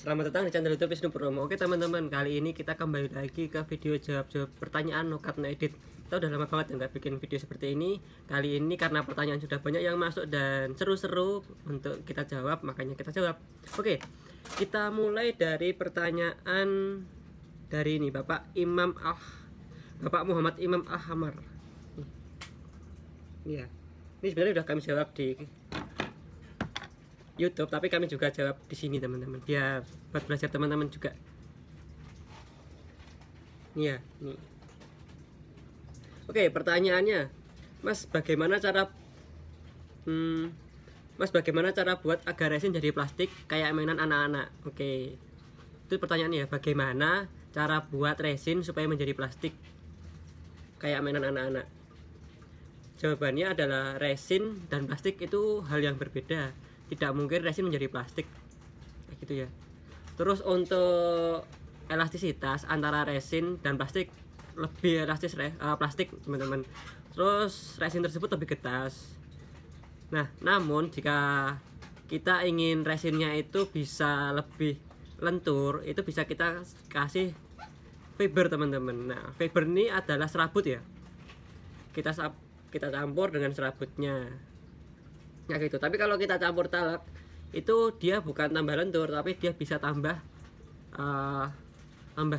Selamat datang di channel YouTube Wisnu Purnomo. Oke teman-teman, kali ini kita kembali lagi ke video jawab-jawab pertanyaan no cut no edit. Kita udah lama banget nggak bikin video seperti ini. Kali ini karena pertanyaan sudah banyak yang masuk dan seru-seru untuk kita jawab, makanya kita jawab. Oke, kita mulai dari pertanyaan dari ini Bapak Muhammad Imam Ahmar. Iya, ini sebenarnya udah kami jawab di YouTube, tapi kami juga jawab di sini teman-teman, biar buat belajar teman-teman juga. Iya, nih. Oke, pertanyaannya, Mas bagaimana cara buat agar resin jadi plastik kayak mainan anak-anak? Oke, itu pertanyaannya, bagaimana cara buat resin supaya menjadi plastik kayak mainan anak-anak? Jawabannya adalah resin dan plastik itu hal yang berbeda. Tidak mungkin resin menjadi plastik kayak gitu ya. Terus untuk elastisitas antara resin dan plastik, lebih elastis plastik teman-teman. Terus resin tersebut lebih getas. Nah, namun jika kita ingin resinnya itu bisa lebih lentur, itu bisa kita kasih fiber teman-teman. Nah, fiber ini adalah serabut ya. Kita campur dengan serabutnya. Ya gitu. Tapi kalau kita campur talak, itu dia bukan tambah lentur, tapi dia bisa tambah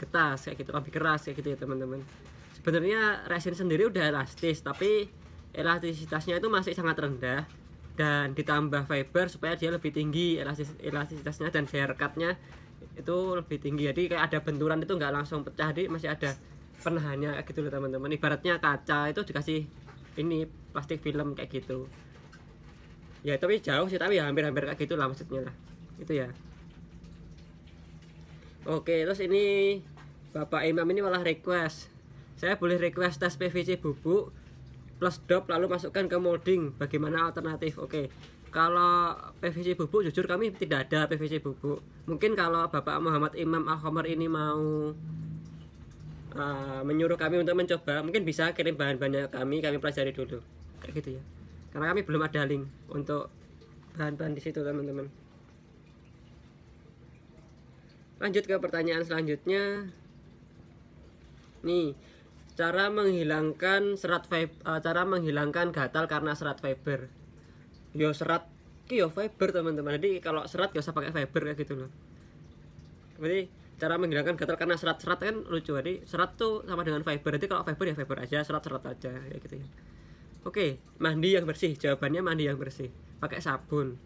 getas kayak gitu, lebih keras kayak gitu ya teman-teman. Sebenarnya resin sendiri udah elastis, tapi elastisitasnya itu masih sangat rendah, dan ditambah fiber supaya dia lebih tinggi elastisitasnya, dan daya rekatnya itu lebih tinggi. Jadi kayak ada benturan itu nggak langsung pecah, jadi masih ada penahannya kayak gitu loh teman-teman. Ibaratnya kaca itu dikasih ini plastik film kayak gitu. Ya tapi jauh sih, tapi ya hampir-hampir kayak gitulah maksudnya lah. Itu ya. Oke, terus ini Bapak Imam ini malah request, saya boleh request tes PVC bubuk plus dop lalu masukkan ke molding, bagaimana alternatif? Oke, kalau PVC bubuk jujur kami tidak ada PVC bubuk. Mungkin kalau Bapak Muhammad Imam Ahmar ini mau menyuruh kami untuk mencoba, mungkin bisa kirim bahan-bahannya kami pelajari dulu kayak gitu ya, karena kami belum ada link untuk bahan-bahan di situ teman-teman. Lanjut ke pertanyaan selanjutnya. Nih, cara menghilangkan gatal karena serat fiber. Yo serat ki yo fiber teman-teman. Jadi kalau serat gak usah pakai fiber kayak gitu loh. Berarti cara menghilangkan gatal karena serat kan lucu. Jadi serat tuh sama dengan fiber. Jadi kalau fiber ya fiber aja, serat aja kayak gitu ya. Oke, mandi yang bersih. Jawabannya mandi yang bersih, pakai sabun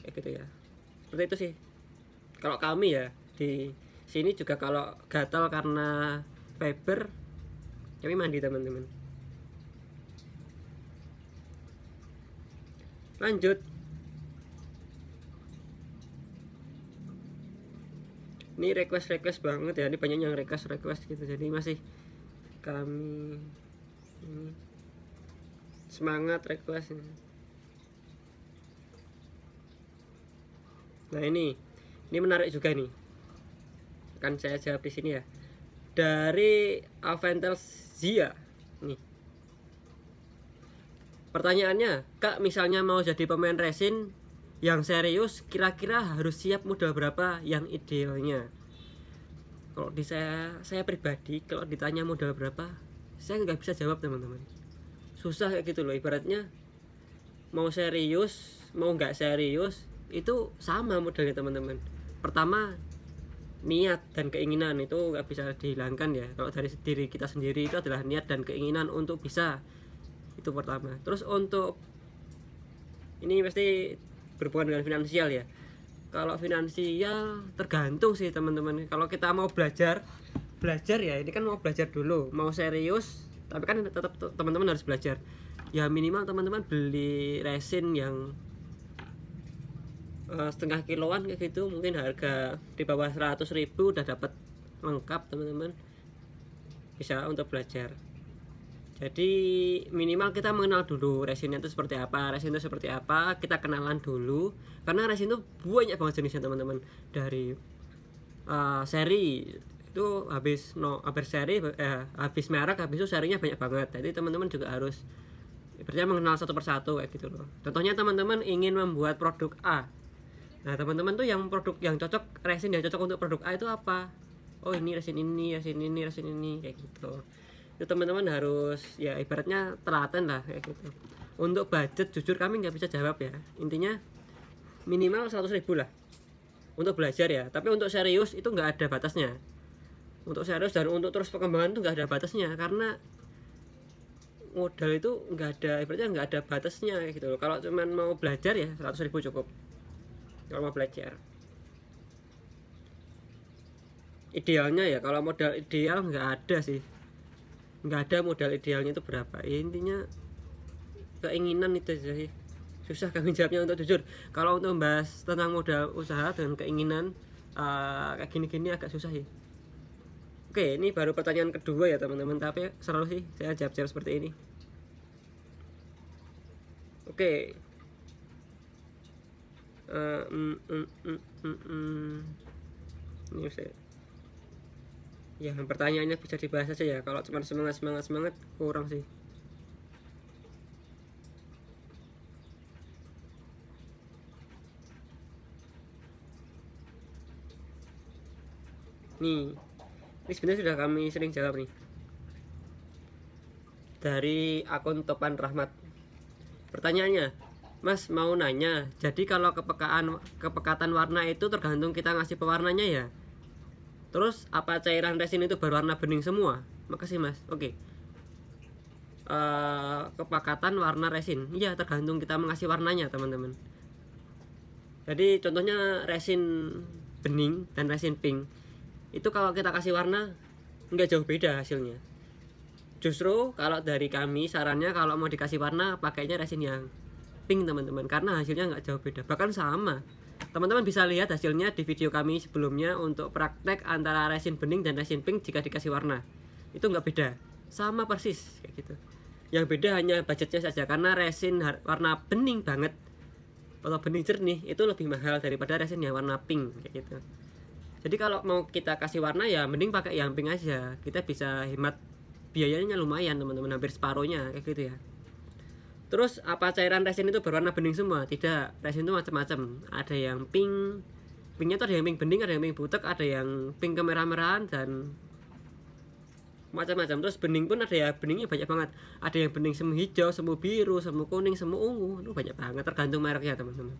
kayak gitu ya. Seperti itu sih kalau kami ya. Di sini juga kalau gatal karena fiber, kami mandi teman-teman. Lanjut, ini request banget ya, ini banyak yang request gitu, jadi masih kami ini semangat request. Nah ini menarik juga nih, akan saya jawab di sini ya, dari Aventel Zia nih. Pertanyaannya, Kak, misalnya mau jadi pemain resin yang serius, kira-kira harus siap modal berapa yang idealnya? Kalau di saya pribadi, kalau ditanya modal berapa, saya nggak bisa jawab teman-teman. Susah kayak gitu loh. Ibaratnya mau serius mau nggak serius itu sama modalnya teman-teman. Pertama, niat dan keinginan itu nggak bisa dihilangkan ya. Kalau dari diri kita sendiri itu adalah niat dan keinginan untuk bisa, itu pertama. Terus untuk ini pasti berhubungan dengan finansial ya. Kalau finansial tergantung sih teman-teman. Kalau kita mau belajar ya, ini kan mau belajar dulu, mau serius, tapi kan tetap teman-teman harus belajar. Ya minimal teman-teman beli resin yang setengah kiloan kayak gitu, mungkin harga di bawah 100.000 udah dapat lengkap teman-teman, bisa untuk belajar. Jadi minimal kita mengenal dulu resinnya itu seperti apa, kita kenalan dulu, karena resin itu banyak banget jenisnya teman-teman. Dari seri itu habis merek, habis itu serinya banyak banget. Jadi teman-teman juga harus mengenal satu persatu kayak gitu loh. Contohnya teman-teman ingin membuat produk A, Nah teman-teman tuh yang produk yang cocok, resin yang cocok untuk produk A itu apa? Oh ini resin ini, resin ini, resin ini, kayak gitu. Itu teman-teman harus ya ibaratnya telaten lah kayak gitu. Untuk budget jujur kami nggak bisa jawab ya, intinya minimal 100.000 lah untuk belajar ya. Tapi untuk serius itu nggak ada batasnya. Untuk serius dan untuk terus perkembangan itu nggak ada batasnya, karena modal itu nggak ada, ibaratnya nggak ada batasnya kayak gitu loh. Kalau cuman mau belajar ya 100.000 cukup kalau mau belajar. Idealnya ya kalau modal ideal nggak ada sih, nggak ada modal idealnya itu berapa ya, intinya keinginan itu aja sih. Susah kami jawabnya untuk jujur. Kalau untuk membahas tentang modal usaha dengan keinginan kayak gini-gini agak susah sih. Oke, ini baru pertanyaan kedua ya teman-teman, tapi seru sih saya jawab-jawab seperti ini. Oke. Ini saya. Ya, pertanyaannya bisa dibahas aja ya. Kalau cuma semangat kurang sih. Nih, ini sebenarnya sudah kami sering jawab nih. Dari akun Topan Rahmat. Pertanyaannya, Mas mau nanya, jadi kalau kepekatan warna itu tergantung kita ngasih pewarnanya ya? Terus apa cairan resin itu berwarna bening semua? Makasih Mas. Oke. Kepekatan warna resin, iya tergantung kita mengasih warnanya teman-teman. Jadi contohnya resin bening dan resin pink, itu kalau kita kasih warna nggak jauh beda hasilnya. Justru kalau dari kami sarannya kalau mau dikasih warna pakainya resin yang pink teman-teman, karena hasilnya nggak jauh beda, bahkan sama. Teman-teman bisa lihat hasilnya di video kami sebelumnya untuk praktek antara resin bening dan resin pink jika dikasih warna, itu nggak beda, sama persis kayak gitu. Yang beda hanya budgetnya saja, karena resin warna bening banget atau bening jernih itu lebih mahal daripada resin yang warna pink kayak gitu. Jadi kalau mau kita kasih warna ya mending pakai yang pink aja, kita bisa hemat biayanya lumayan teman-teman, hampir separuhnya kayak gitu ya. Terus apa cairan resin itu berwarna bening semua? Tidak, resin itu macam-macam. Ada yang pink, pinknya tuh ada yang pink bening, ada yang pink butek, ada yang pink kemerah-merahan dan macam-macam. Terus bening pun ada ya, beningnya banyak banget. Ada yang bening semu hijau, semu biru, semu kuning, semu ungu. Itu banyak banget, tergantung mereknya teman-teman.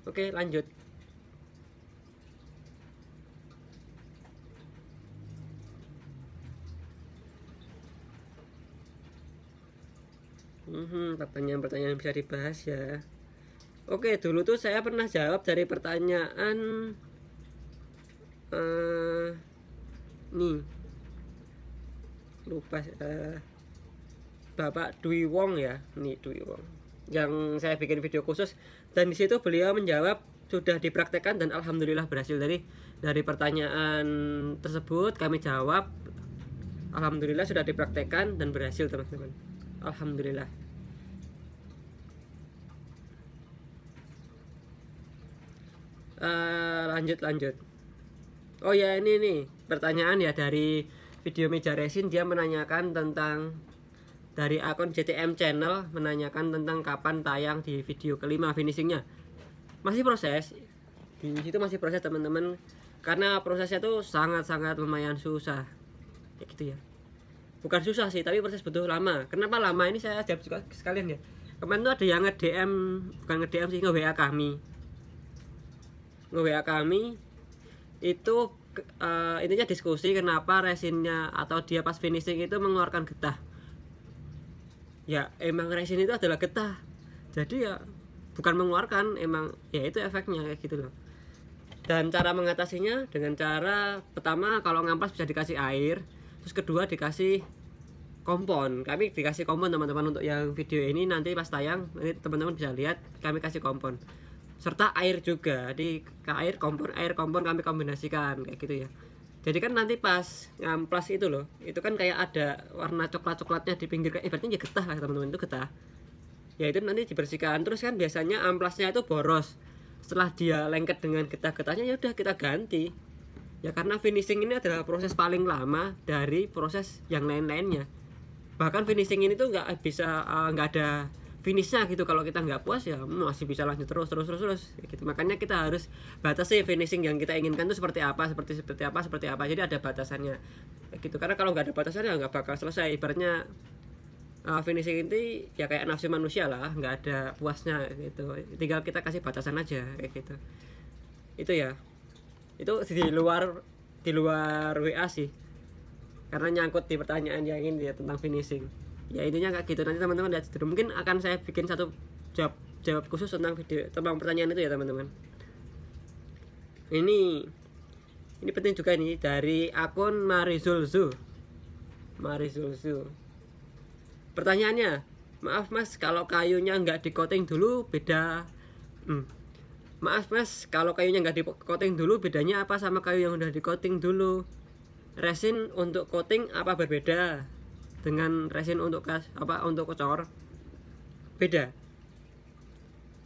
Oke, lanjut. Pertanyaan-pertanyaan bisa dibahas ya. Oke, dulu tuh saya pernah jawab dari pertanyaan nih lupa Bapak Dwi Wong ya, nih Dwi Wong yang saya bikin video khusus, dan disitu beliau menjawab sudah dipraktekkan dan alhamdulillah berhasil. Dari pertanyaan tersebut kami jawab alhamdulillah sudah dipraktekkan dan berhasil teman-teman, alhamdulillah. Lanjut. Oh ya, ini nih pertanyaan ya dari video meja resin. Dia menanyakan tentang, dari akun JTM Channel, menanyakan tentang kapan tayang di video kelima finishingnya. Masih proses, di situ masih proses teman-teman, karena prosesnya tuh sangat-sangat lumayan susah kayak gitu ya. Bukan susah sih, tapi proses butuh lama. Kenapa lama ini saya jawab juga sekalian ya. Kemarin tuh ada yang nge-DM, bukan nge-DM sih, nge-WA kami itu intinya diskusi kenapa resinnya atau dia pas finishing itu mengeluarkan getah. Ya emang resin itu adalah getah, jadi ya bukan mengeluarkan, emang ya itu efeknya kayak gitu loh. Dan cara mengatasinya dengan cara pertama, kalau ngamplas bisa dikasih air, terus kedua dikasih kompon. Kami dikasih kompon teman-teman, untuk yang video ini nanti pas tayang nanti teman-teman bisa lihat kami kasih kompon serta air juga. Di air kompon kami kombinasikan kayak gitu ya. Jadi kan nanti pas ngamplas itu loh, itu kan kayak ada warna coklatnya di pinggir, kayak ibaratnya ya getah lah teman-teman, itu getah ya, itu nanti dibersihkan. Terus kan biasanya amplasnya itu boros, setelah dia lengket dengan getah-getahnya ya udah kita ganti ya, karena finishing ini adalah proses paling lama dari proses yang lain-lainnya. Bahkan finishing ini tuh nggak ada finishnya gitu. Kalau kita nggak puas ya masih bisa lanjut terus gitu. Makanya kita harus batasi finishing yang kita inginkan itu seperti apa, seperti apa. Jadi ada batasannya gitu. Karena kalau nggak ada batasannya nggak bakal selesai. Ibaratnya finishing ini ya kayak nafsu manusia lah, nggak ada puasnya gitu. Tinggal kita kasih batasan aja kayak gitu. Itu ya, itu di luar WA sih, karena nyangkut di pertanyaan yang ini ya tentang finishing. Ya intinya kayak gitu. Nanti teman-teman lihat dulu, mungkin akan saya bikin satu jawab khusus tentang pertanyaan itu ya teman-teman. Ini penting juga nih, dari akun Marizulzu. Pertanyaannya, maaf mas, kalau kayunya nggak di coating dulu beda. Maaf mas, kalau kayunya nggak di coating dulu bedanya apa sama kayu yang udah di coating dulu? Resin untuk coating apa berbeda dengan resin untuk kocor? Beda.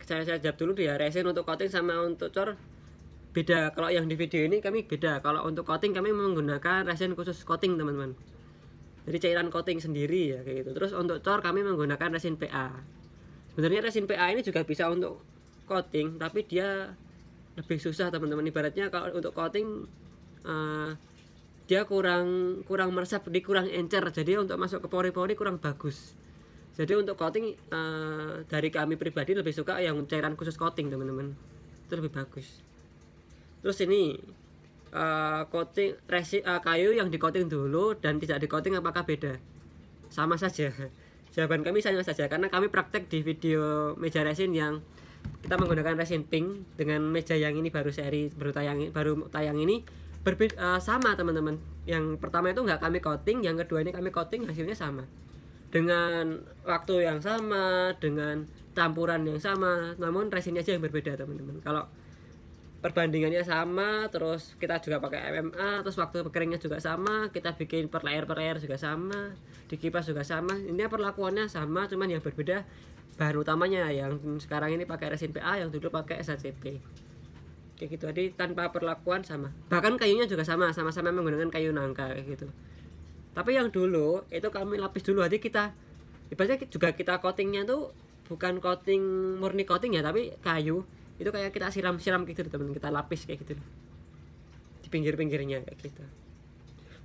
Saya jawab dulu ya, resin untuk coating sama untuk cor beda. Kalau yang di video ini kami beda. Kalau untuk coating kami menggunakan resin khusus coating teman-teman, jadi cairan coating sendiri ya kayak gitu. Terus untuk cor kami menggunakan resin PA. Sebenarnya resin PA ini juga bisa untuk coating, tapi dia lebih susah teman-teman. Ibaratnya kalau untuk coating dia kurang meresap, kurang encer, jadi untuk masuk ke pori-pori kurang bagus. Jadi untuk coating dari kami pribadi lebih suka yang cairan khusus coating teman-teman, itu lebih bagus. Terus ini coating kayu yang di coating dulu dan tidak di coating apakah beda? Sama saja. Jawaban kami sama saja, karena kami praktek di video meja resin yang kita menggunakan resin pink dengan meja yang ini baru tayang ini sama teman-teman. Yang pertama itu nggak kami coating, yang kedua ini kami coating, hasilnya sama, dengan waktu yang sama, dengan campuran yang sama, namun resinnya aja yang berbeda teman-teman. Kalau perbandingannya sama, terus kita juga pakai MMA, terus waktu keringnya juga sama, kita bikin per layer juga sama, dikipas juga sama. Ini perlakuannya sama, cuman yang berbeda bahan utamanya. Yang sekarang ini pakai resin PA, yang dulu pakai SHCP kayak gitu. Jadi tanpa perlakuan sama, bahkan kayunya juga sama-sama menggunakan kayu nangka kayak gitu. Tapi yang dulu itu kami lapis dulu, jadi kita ibaratnya juga kita coatingnya tuh bukan coating murni coating ya, tapi kayu itu kayak kita siram gitu teman-teman, kita lapis kayak gitu di pinggir-pinggirnya kayak gitu.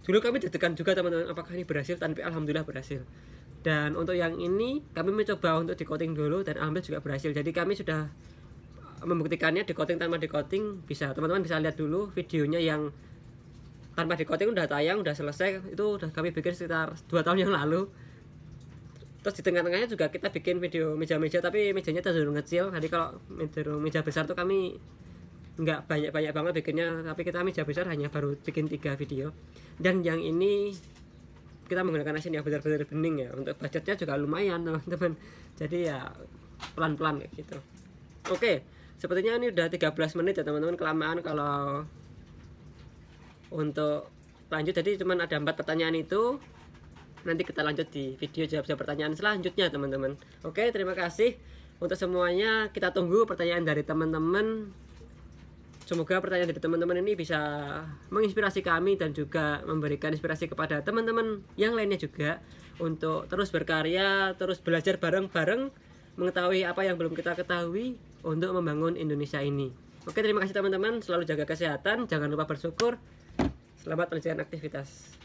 Dulu kami deg-degan juga teman-teman, apakah ini berhasil, tapi alhamdulillah berhasil. Dan untuk yang ini kami mencoba untuk di coating dulu dan alhamdulillah juga berhasil. Jadi kami sudah membuktikannya di coating tanpa di coating bisa. Teman-teman bisa lihat dulu videonya yang tanpa di coating, udah tayang, udah selesai, itu udah kami bikin sekitar 2 tahun yang lalu. Terus di tengah-tengahnya juga kita bikin video meja-meja, tapi mejanya cenderung kecil. Jadi kalau meja besar tuh kami nggak banyak banget bikinnya, tapi kita meja besar hanya baru bikin 3 video. Dan yang ini kita menggunakan resin yang benar-benar bening ya, untuk budgetnya juga lumayan teman-teman. Jadi ya pelan-pelan kayak gitu. Oke, sepertinya ini udah 13 menit ya teman-teman, kelamaan kalau untuk lanjut. Jadi cuman ada 4 pertanyaan itu, nanti kita lanjut di video jawab pertanyaan selanjutnya teman-teman. Oke, terima kasih untuk semuanya. Kita tunggu pertanyaan dari teman-teman. Semoga pertanyaan dari teman-teman ini bisa menginspirasi kami dan juga memberikan inspirasi kepada teman-teman yang lainnya juga untuk terus berkarya, terus belajar bareng-bareng, mengetahui apa yang belum kita ketahui untuk membangun Indonesia ini. Oke, terima kasih teman-teman, selalu jaga kesehatan, jangan lupa bersyukur. Selamat melanjutkan aktivitas.